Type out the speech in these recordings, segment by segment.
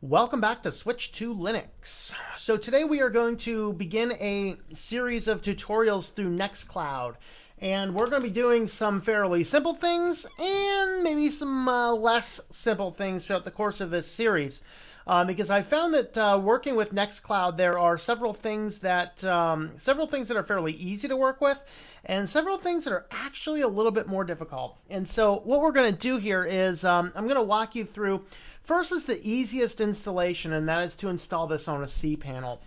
Welcome back to Switch to Linux. So today we are going to begin a series of tutorials through Nextcloud. And we're going to be doing some fairly simple things and maybe some less simple things throughout the course of this series. Because I found that working with Nextcloud, there are several things that are fairly easy to work with, and several things that are actually a little bit more difficult. And so what we're going to do here is I'm going to walk you through. First is the easiest installation, and that is to install this on a CPanel.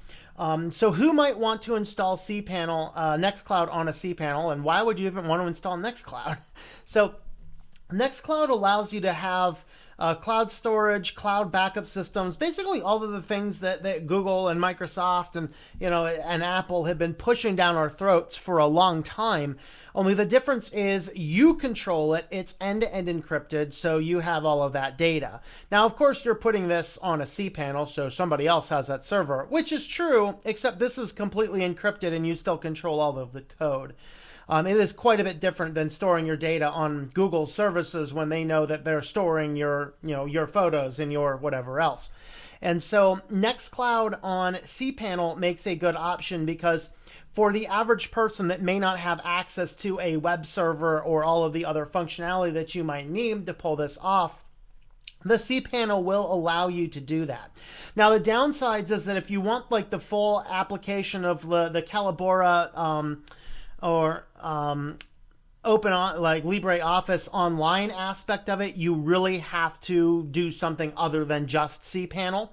So who might want to install Nextcloud on a CPanel, and why would you even want to install Nextcloud? So Nextcloud allows you to have cloud storage, cloud backup systems, basically all of the things that Google and Microsoft and Apple have been pushing down our throats for a long time. Only the difference is you control it. It's end-to-end encrypted, so you have all of that data. Now, of course, you're putting this on a cPanel, so somebody else has that server, which is true, except this is completely encrypted and you still control all of the code. It is quite a bit different than storing your data on Google services when they know that they're storing your photos and your whatever else. And so Nextcloud on cPanel makes a good option because for the average person that may not have access to a web server or all of the other functionality that you might need to pull this off, the cPanel will allow you to do that. Now, the downsides is that if you want like the full application of the Calibora like LibreOffice online aspect of it, you really have to do something other than just cPanel.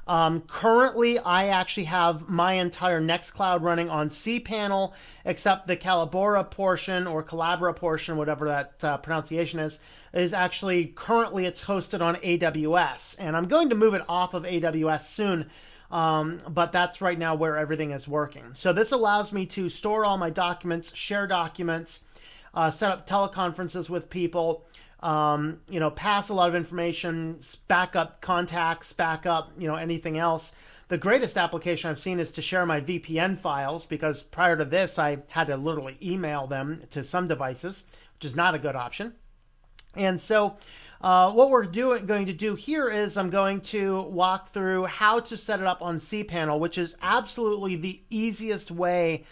Currently, I actually have my entire Nextcloud running on cPanel, except the Calibora portion or Calabra portion, whatever that pronunciation is actually currently it's hosted on AWS. And I'm going to move it off of AWS soon. But that's right now where everything is working. So this allows me to store all my documents, share documents, set up teleconferences with people, pass a lot of information, back up contacts, back up, anything else. The greatest application I've seen is to share my VPN files, because prior to this, I had to literally email them to some devices, which is not a good option. And so what we're going to do here is I'm going to walk through how to set it up on cPanel, which is absolutely the easiest way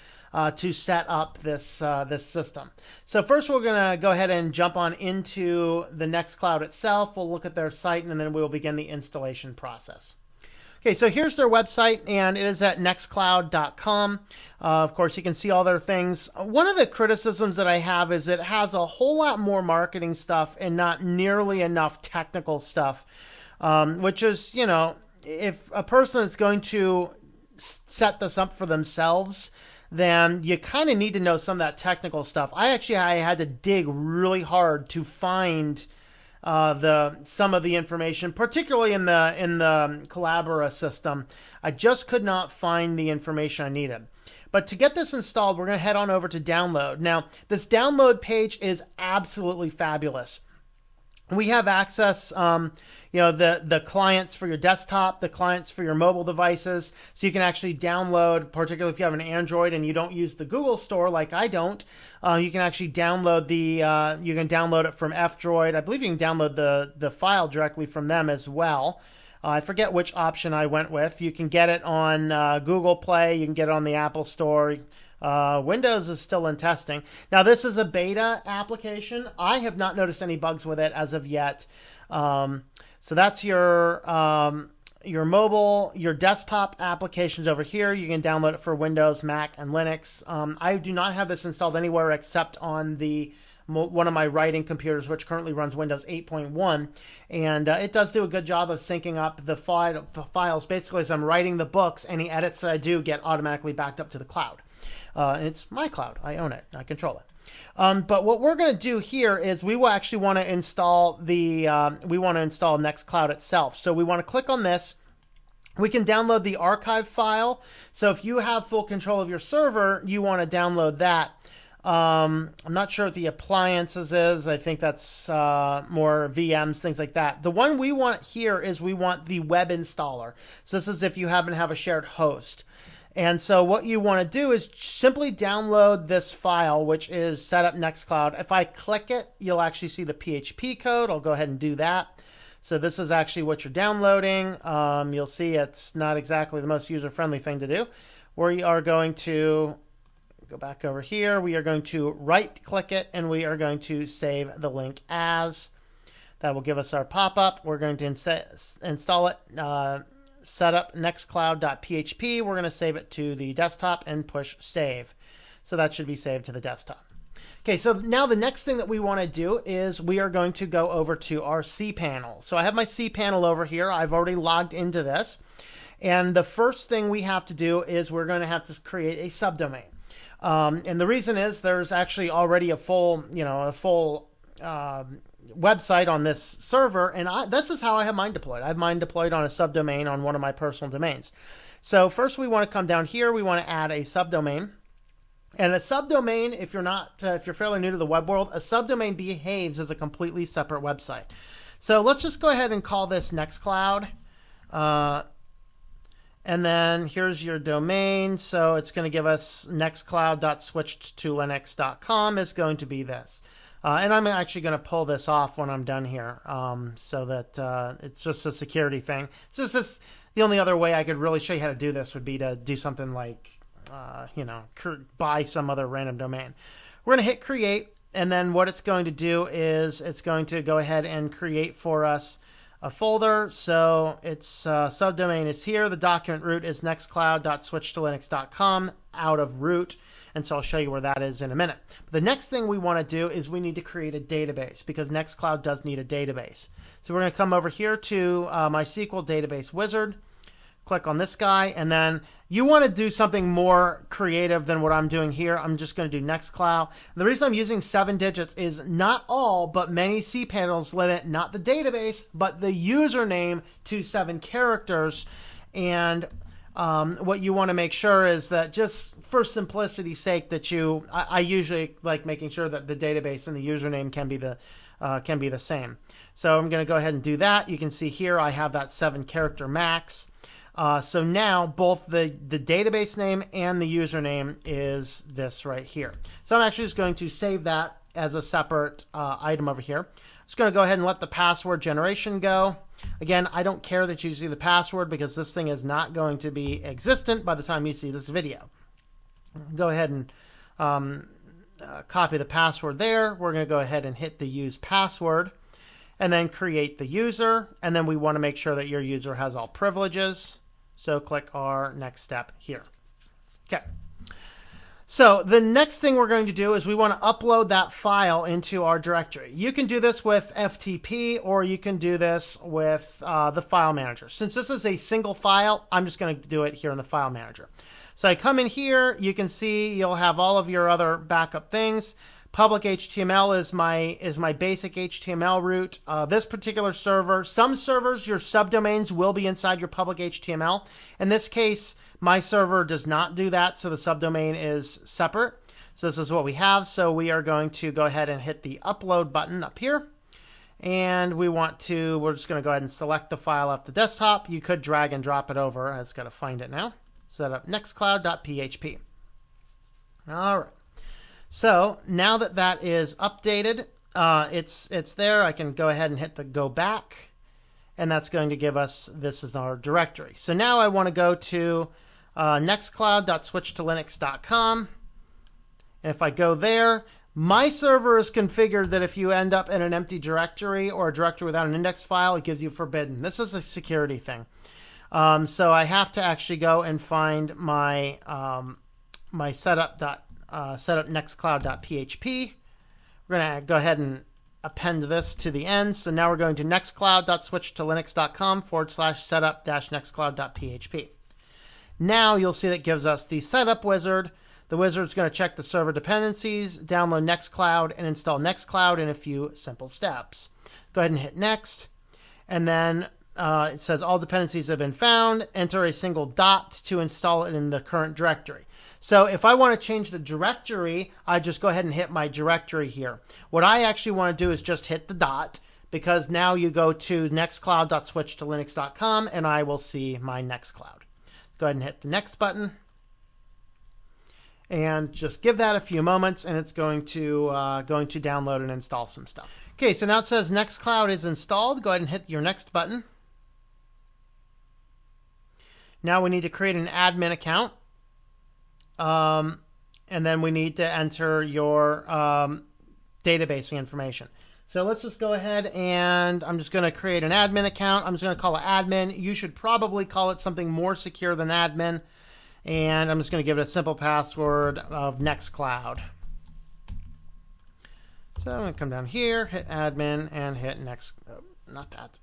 to set up this system. So first we're going to go ahead and jump on into the Nextcloud itself. We'll look at their site, and then we'll begin the installation process. Okay, so here's their website, and it is at nextcloud.com. Of course, you can see all their things. One of the criticisms that I have is it has a whole lot more marketing stuff and not nearly enough technical stuff, which is, if a person is going to set this up for themselves, then you kind of need to know some of that technical stuff. I had to dig really hard to find some of the information, particularly in the Calabra system. I just could not find the information I needed. But to get this installed, we're going to head on over to download. Now, this download page is absolutely fabulous. We have access, the clients for your desktop, the clients for your mobile devices. So you can actually download, particularly if you have an Android and you don't use the Google Store like I don't, you can actually download it from F-Droid. I believe you can download the file directly from them as well. I forget which option I went with. You can get it on Google Play. You can get it on the Apple Store. Windows is still in testing. Now, this is a beta application. I have not noticed any bugs with it as of yet. So that's your mobile, your desktop applications over here. You can download it for Windows, Mac, and Linux. I do not have this installed anywhere except on one of my writing computers, which currently runs Windows 8.1, and it does do a good job of syncing up the files. Basically, as I'm writing the books, any edits that I do get automatically backed up to the cloud. It's my cloud. I own it. I control it. But what we're going to do here is we will actually want to install Nextcloud itself. So we want to click on this. We can download the archive file. So if you have full control of your server, you want to download that. I'm not sure what the appliances is. I think that's more VMs, things like that. The one we want here is we want the web installer. So this is if you happen to have a shared host. And so what you want to do is simply download this file, which is setup Nextcloud. If I click it, you'll actually see the PHP code. I'll go ahead and do that. So this is actually what you're downloading. You'll see it's not exactly the most user-friendly thing to do. We are going to go back over here. We are going to right-click it, and we are going to save the link as. That will give us our pop-up. We're going to install it, set up nextcloud.php. We're going to save it to the desktop and push save. So that should be saved to the desktop. Okay, so now the next thing that we want to do is we are going to go over to our CPanel. So I have my CPanel over here. I've already logged into this. And the first thing we have to do is we're going to have to create a subdomain. And the reason is there's actually already a full website on this server, and this is how I have mine deployed. I have mine deployed on a subdomain on one of my personal domains. So first we want to come down here. We want to add a subdomain. And a subdomain, if you're fairly new to the web world, a subdomain behaves as a completely separate website. So let's just go ahead and call this Nextcloud. And then here's your domain. So it's going to give us nextcloud.switchedtolinux.com is going to be this. And I'm actually going to pull this off when I'm done here, so that it's just a security thing. It's just this. The only other way I could really show you how to do this would be to do something like, buy some other random domain. We're going to hit create, and then what it's going to do is it's going to go ahead and create for us a folder. So its subdomain is here. The document root is nextcloud.switchedtolinux.com out of root. And so I'll show you where that is in a minute. But the next thing we want to do is we need to create a database, because Nextcloud does need a database. So we're going to come over here to MySQL database wizard, click on this guy, and then you want to do something more creative than what I'm doing here. I'm just going to do Nextcloud. And the reason I'm using 7 digits is not all, but many cPanels limit not the database, but the username to 7 characters. And what you want to make sure is that, just for simplicity's sake, that I usually like making sure that the database and the username can be the same. So I'm going to go ahead and do that. You can see here I have that 7-character max. So now both the database name and the username is this right here. So I'm actually just going to save that as a separate item over here. I'm just going to go ahead and let the password generation go. Again, I don't care that you see the password, because this thing is not going to be existent by the time you see this video. Go ahead and copy the password there. We're going to go ahead and hit the use password and then create the user. And then we want to make sure that your user has all privileges. So click our next step here. Okay. So the next thing we're going to do is we want to upload that file into our directory. You can do this with FTP, or you can do this with the file manager. Since this is a single file, I'm just going to do it here in the file manager. So I come in here, you can see you'll have all of your other backup things. Public HTML is my basic HTML root. This particular server, some servers, your subdomains will be inside your public HTML. In this case, my server does not do that, so the subdomain is separate. So this is what we have. So we are going to go ahead and hit the upload button up here. And we're just going to go ahead and select the file off the desktop. You could drag and drop it over. I just got to find it now. Set up nextcloud.php. All right. So now that that is updated, it's there. I can go ahead and hit the go back, and that's going to give us, this is our directory. So now I want to go to nextcloud.switchedtolinux.com. And if I go there, my server is configured that if you end up in an empty directory or a directory without an index file, it gives you forbidden. This is a security thing. So I have to actually go and find my my setup nextcloud.php. We're going to go ahead and append this to the end. So now we're going to nextcloud.switchedtolinux.com/setup-nextcloud.php. Now you'll see that gives us the setup wizard. The wizard's going to check the server dependencies, download Nextcloud, and install Nextcloud in a few simple steps. Go ahead and hit next. And then it says all dependencies have been found. Enter a single dot to install it in the current directory. So if I want to change the directory, I just go ahead and hit my directory here. What I actually want to do is just hit the dot, because now you go to nextcloud.switchedtolinux.com and I will see my Nextcloud. Go ahead and hit the next button. And just give that a few moments, and it's going to download and install some stuff. Okay, so now it says Nextcloud is installed. Go ahead and hit your next button. Now we need to create an admin account. And then we need to enter your database information. So let's just go ahead, and I'm just going to create an admin account. I'm just going to call it admin. You should probably call it something more secure than admin. And I'm just going to give it a simple password of Nextcloud. So I'm going to come down here, hit admin, and hit next. Oh, not that.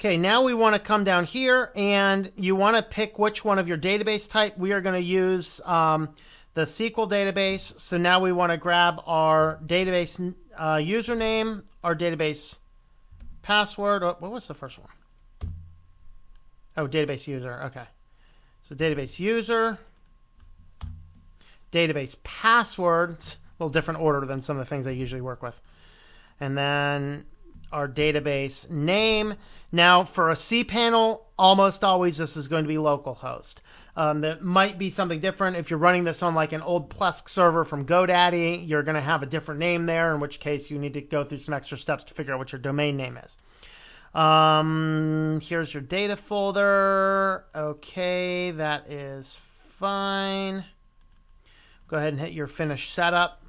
Okay, now we want to come down here, and you want to pick which one of your database type. We are going to use the SQL database. So now we want to grab our database username, our database password. Oh, what was the first one? Oh, database user. Okay. So database user, database password. It's a little different order than some of the things I usually work with. And then our database name. Now, for a cPanel, almost always this is going to be localhost. That might be something different. If you're running this on like an old Plesk server from GoDaddy, you're going to have a different name there, in which case you need to go through some extra steps to figure out what your domain name is. Here's your data folder. Okay, that is fine. Go ahead and hit your finish setup.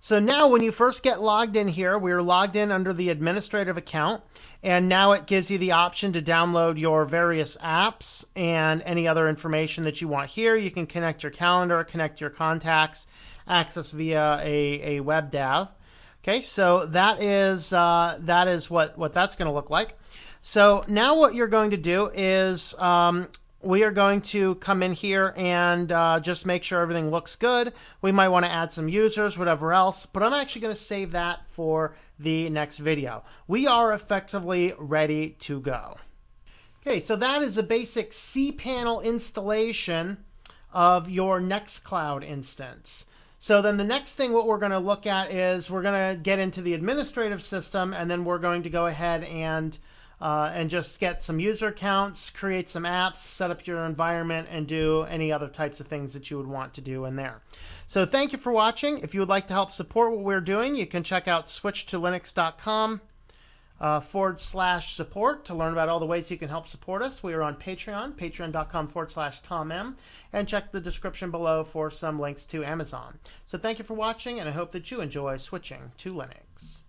So now when you first get logged in here, we're logged in under the administrative account, and now it gives you the option to download your various apps and any other information that you want here. You can connect your calendar, connect your contacts, access via a web dev. Okay, so that is what that's going to look like. So now what you're going to do is we are going to come in here and just make sure everything looks good. We might want to add some users, whatever else, but I'm actually going to save that for the next video. We are effectively ready to go. Okay, so that is a basic cPanel installation of your Nextcloud instance. So then the next thing what we're going to look at is we're going to get into the administrative system, and then we're going to go ahead and just get some user accounts, create some apps, set up your environment, and do any other types of things that you would want to do in there. So thank you for watching. If you would like to help support what we're doing, you can check out switchtolinux.com /support to learn about all the ways you can help support us. We are on Patreon, patreon.com /TomM, and check the description below for some links to Amazon. So thank you for watching, and I hope that you enjoy switching to Linux.